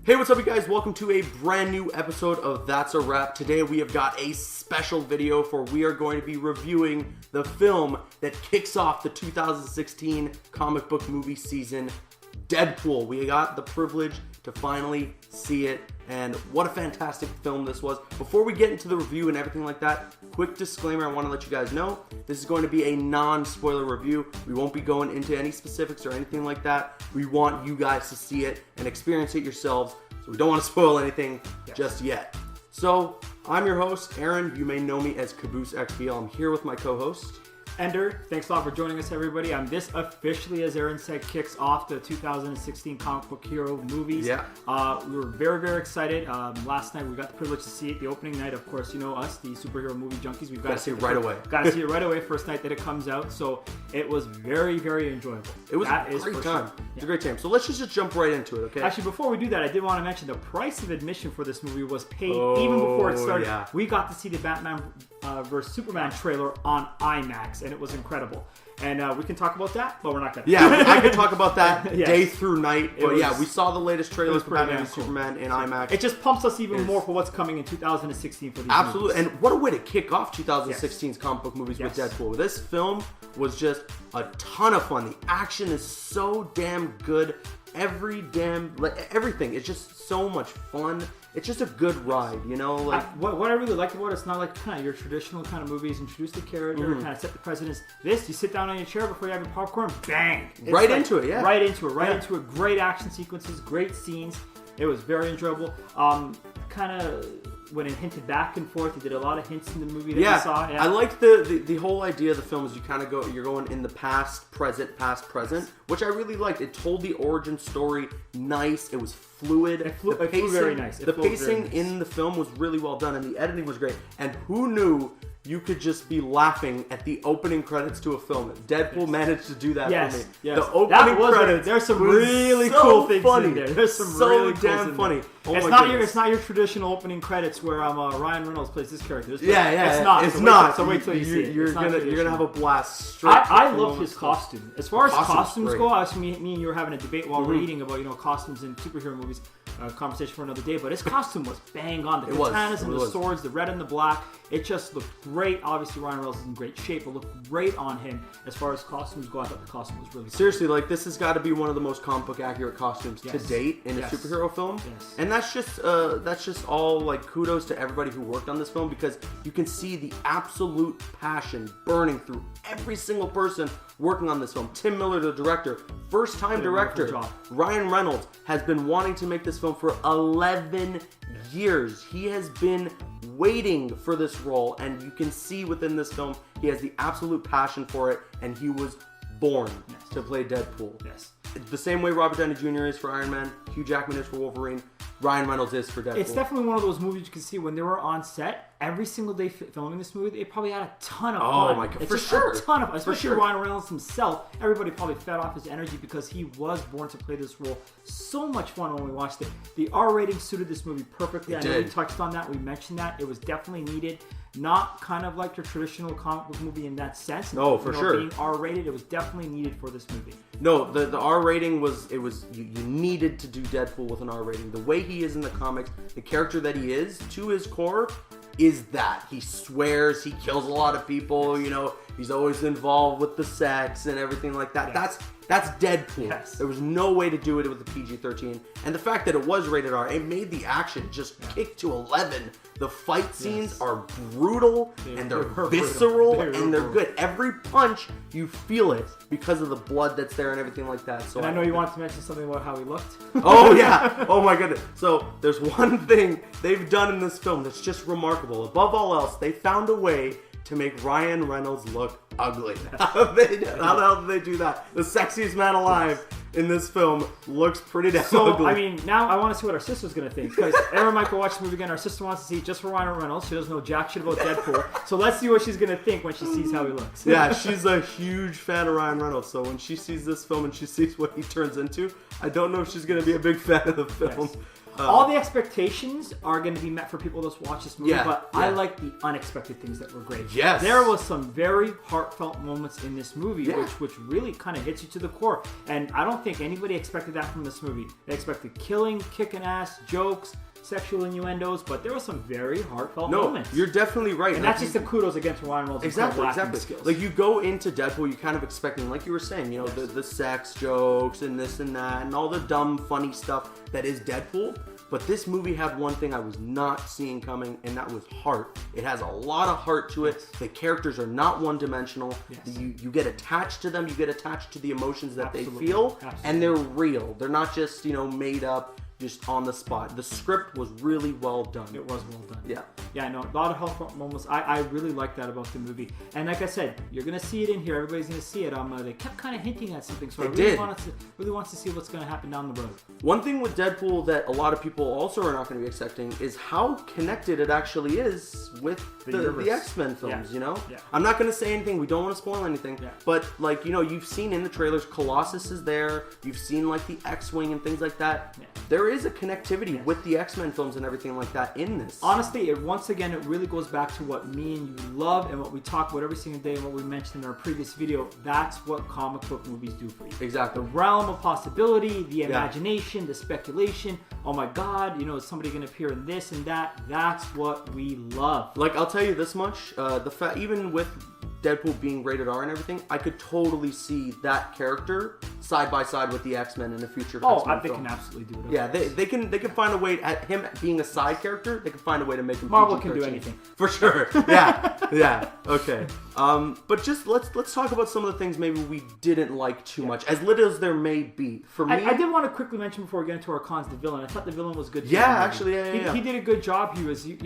Hey, what's up, you guys? Welcome to a brand new episode of That's a Wrap. Today we have got a special video for we are going to be reviewing the film that kicks off the 2016 comic book movie season, Deadpool. We got the privilege to finally see it, and what a fantastic film this was. Before we get into the review and everything like that, quick disclaimer, I want to let you guys know, this is going to be a non-spoiler review. We won't be going into any specifics or anything like that. We want you guys to see it and experience it yourselves, so we don't want to spoil anything just yet. So, I'm your host, Aaron. You may know me as Caboose XBL. I'm here with my co-host, Ender. Thanks a lot for joining us, everybody. This officially, as Aaron said, kicks off the 2016 comic book hero movies. Yeah. We were very, very excited. Last night we got the privilege to see it. The opening night, of course, you know us, the superhero movie junkies. We've got to see it right away. Got to see it right away, first night that it comes out. So it was very, very enjoyable. It was a great time. It's a great time. So let's just jump right into it, okay? Actually, before we do that, I did want to mention the price of admission for this movie was paid even before it started. Yeah. We got to see the Batman vs. Superman trailer on IMAX, and it was incredible. And we can talk about that, but we're not going to. Yeah, I could talk about that Yes. day through night. But yeah, we saw the latest trailer for Batman vs. cool. Superman in IMAX. It just pumps us even more for what's coming in 2016 for these Absolutely, movies. and what a way to kick off 2016's comic book movies with Yes. Deadpool. This film was just a ton of fun. The action is so damn good. Everything is just so much fun. It's just a good ride, you know. What I really liked about it, it's not like kind of your traditional kind of movies. Introduce the character, kind of set the precedence. This, you sit down on your chair before you have your popcorn, bang, it's right into it. Right into it. Great action sequences, great scenes. It was very enjoyable. Kind of when it hinted back and forth, you did a lot of hints in the movie that you saw. Yeah. I like the whole idea of the film is you kind of you're going in the past, present, which I really liked. It told the origin story nice. It was fluid. It flew very nice. The pacing in the film was really well done, and the editing was great. And who knew you could just be laughing at the opening credits to a film? Deadpool managed to do that for me. Yes. The opening credits. There's some really cool things in there. There's some really damn funny. Oh it's not your traditional opening credits where Ryan Reynolds plays this character. It's not. not. So wait till you see it. You're gonna have a blast. I love his costume. As far as costumes go, me and you were having a debate while we're eating about costumes in superhero movies. Conversation for another day, but his costume was bang on. The katanas and the swords, the red and the black, it just looked great. Obviously, Ryan Reynolds is in great shape. It looked great on him. As far as costumes go, I thought the costume was really cool. Seriously, this has got to be one of the most comic book accurate costumes to date in a superhero film. Yes. And that's just all kudos to everybody who worked on this film, because you can see the absolute passion burning through every single person working on this film. Tim Miller, the director, first-time director. Ryan Reynolds has been wanting to make this film for 11 years. He has been waiting for this role, and you can see within this film he has the absolute passion for it, and he was born to play Deadpool. Yes. The same way Robert Downey Jr. is for Iron Man, Hugh Jackman is for Wolverine, Ryan Reynolds is for Deadpool. It's definitely one of those movies you can see when they were on set. Every single day filming this movie, they probably had a ton of fun. Oh my god, A ton of fun. Especially Ryan Reynolds himself. Everybody probably fed off his energy because he was born to play this role. So much fun when we watched it. The R rating suited this movie perfectly. I know we touched on that. We mentioned that. It was definitely needed. Not kind of like your traditional comic book movie in that sense. No, for sure. Being R-rated, it was definitely needed for this movie. No, the R rating was you needed to do Deadpool with an R rating. The way he is in the comics, the character that he is, to his core, is that. He swears, he kills a lot of people, he's always involved with the sex and everything like that. Yes. That's Deadpool. Yes. There was no way to do it with the PG-13. And the fact that it was rated R, it made the action just kick to 11. The fight scenes are brutal, and they're visceral, and they're good. Every punch, you feel it because of the blood that's there and everything like that. So and I know you wanted to mention something about how he looked. Oh, yeah. Oh, my goodness. So there's one thing they've done in this film that's just remarkable. Above all else, they found a way to make Ryan Reynolds look ugly. How the hell did they do that? The sexiest man alive in this film looks pretty damn ugly. I mean, now I want to see what our sister's going to think. Because Aaron Michael watched the movie again. Our sister wants to see it just for Ryan Reynolds. She doesn't know jack shit about Deadpool. So let's see what she's going to think when she sees how he looks. Yeah, she's a huge fan of Ryan Reynolds. So when she sees this film and she sees what he turns into, I don't know if she's going to be a big fan of the film. Yes. All the expectations are going to be met for people that watch this movie, but I like the unexpected things that were great. Yes. There was some very heartfelt moments in this movie, which really kind of hits you to the core. And I don't think anybody expected that from this movie. They expected killing, kicking ass, jokes, sexual innuendos, but there were some very heartfelt moments. You're definitely right. And that's just the kudos against Ryan Reynolds' exactly. skills. Like, you go into Deadpool, you're kind of expecting, like you were saying, you know, the sex jokes and this and that and all the dumb, funny stuff that is Deadpool. But this movie had one thing I was not seeing coming, and that was heart. It has a lot of heart to it. The characters are not one-dimensional. You get attached to them. You get attached to the emotions that they feel, and they're real. They're not just, you know, made up, just on the spot. The script was really well done. It was well done. Yeah. Yeah, I know. A lot of heartfelt moments. I really like that about the movie. And like I said, you're going to see it in here. Everybody's going to see it. They kept kind of hinting at something, so I really wants to see what's going to happen down the road. One thing with Deadpool that a lot of people also are not going to be expecting is how connected it actually is with the X-Men films, you know? Yeah. I'm not going to say anything. We don't want to spoil anything. Yeah. But, like, you know, you've seen in the trailers, Colossus is there. You've seen, like, the X-Wing and things like that. Yeah. There is a connectivity with the X-Men films and everything like that in this. Honestly, once again, it really goes back to what me and you love and what we talk about every single day and what we mentioned in our previous video. That's what comic book movies do for you. Exactly. The realm of possibility, the imagination, the speculation. Oh my God, you know, is somebody going to appear in this and that? That's what we love. Like, I'll tell you this much. Even with Deadpool being rated R and everything, I could totally see that character side by side with the X-Men in the future. They can absolutely do it. Yeah, they can find a way at him being a side character. They can find a way to make him. Marvel can do anything for sure. Yeah. Okay. But just let's talk about some of the things maybe we didn't like too much, as little as there may be. For me, I did want to quickly mention before we get into our cons the villain. I thought the villain was good. Yeah, actually, yeah. He did a good job. He was, he's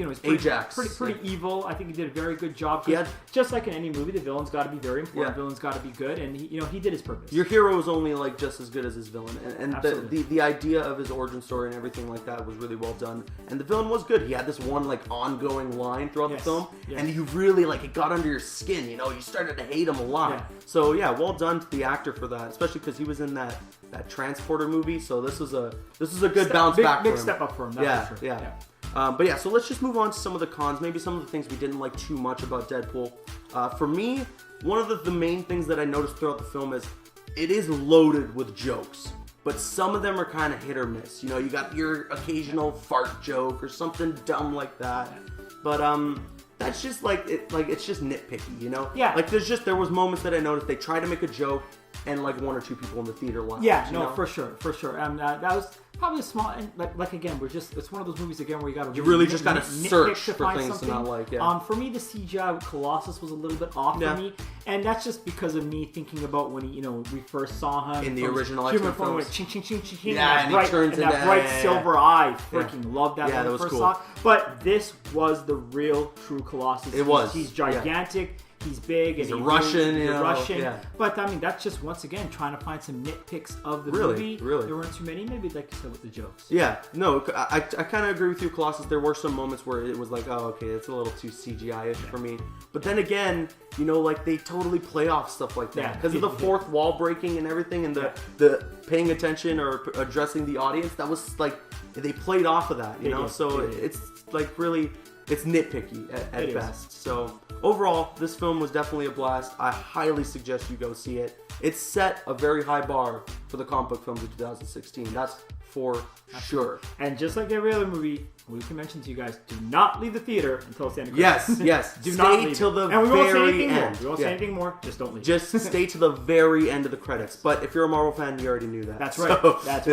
pretty evil. I think he did a very good job. Just like in any movie, the villain's got to be very important. The villain's got to be good, and he did his purpose. Your hero is only like just as good as his villain, and the idea of his origin story and everything like that was really well done. And the villain was good. He had this one like ongoing line throughout the film, and you really it got under your skin. You know, you started to hate him a lot. Yeah. So yeah, well done to the actor for that, especially because he was in that Transporter movie. So this was a good bounce back. Big step up for him. That's for sure. Yeah. But yeah, so let's just move on to some of the cons, maybe some of the things we didn't like too much about Deadpool. For me, one of the main things that I noticed throughout the film is it is loaded with jokes, but some of them are kind of hit or miss. You know, you got your occasional fart joke or something dumb like that, but that's just it's just nitpicky, you know? Yeah. Like there was moments that I noticed they tried to make a joke and like one or two people in the theater laughed. Yeah, no, for sure. And that was probably a small, like again, it's one of those movies again where you really just gotta search for things to not like. Yeah. For me, the CGI with Colossus was a little bit off for me, and that's just because of me thinking about when we first saw him in the original X-Men films. Went ching ching ching ching ching. Yeah, and he turns into that bright silver eye. Freaking loved that when I first saw it. But this was the real, true Colossus. He's gigantic. Yeah. He's big and he's Russian. Yeah. But I mean, that's just once again trying to find some nitpicks of the movie. Really, there weren't too many. Maybe like you said with the jokes. Yeah, no, I kind of agree with you, Colossus. There were some moments where it was like, oh, okay, it's a little too CGI-ish for me. But then again, like they totally play off stuff like that because of the fourth wall breaking and everything, and the paying attention or addressing the audience. That was like they played off of that, you know. So it's like really. It's nitpicky at best. So overall, this film was definitely a blast. I highly suggest you go see it. It set a very high bar for the comic book films of 2016. That's for sure. And just like every other movie, we can mention to you guys, do not leave the theater until it's the end of credits. Yes. Do not leave till the and we won't say anything end. More. We won't say anything more. Just don't leave. Just stay to the very end of the credits. But if you're a Marvel fan, you already knew that. That's right. That's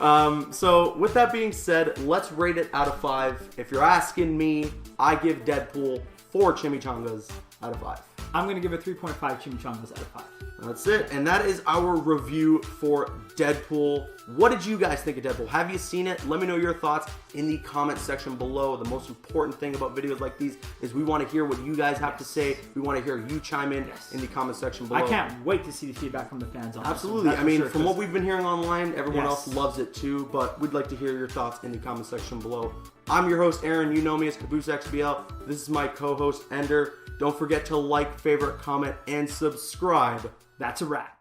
right. So with that being said, let's rate it out of 5. If you're asking me, I give Deadpool 4 chimichangas out of 5. I'm going to give it 3.5 chimichangas out of 5. That's it. And that is our review for Deadpool. What did you guys think of Deadpool? Have you seen it? Let me know your thoughts in the comment section below. The most important thing about videos like these is we want to hear what you guys have to say. We want to hear you chime in the comment section below. I can't wait to see the feedback from the fans on Absolutely. I mean, from what we've been hearing online, everyone else loves it too, but we'd like to hear your thoughts in the comment section below. I'm your host, Aaron. You know me as Caboose XBL. This is my co-host, Ender. Don't forget to like, favorite, comment, and subscribe. That's a wrap.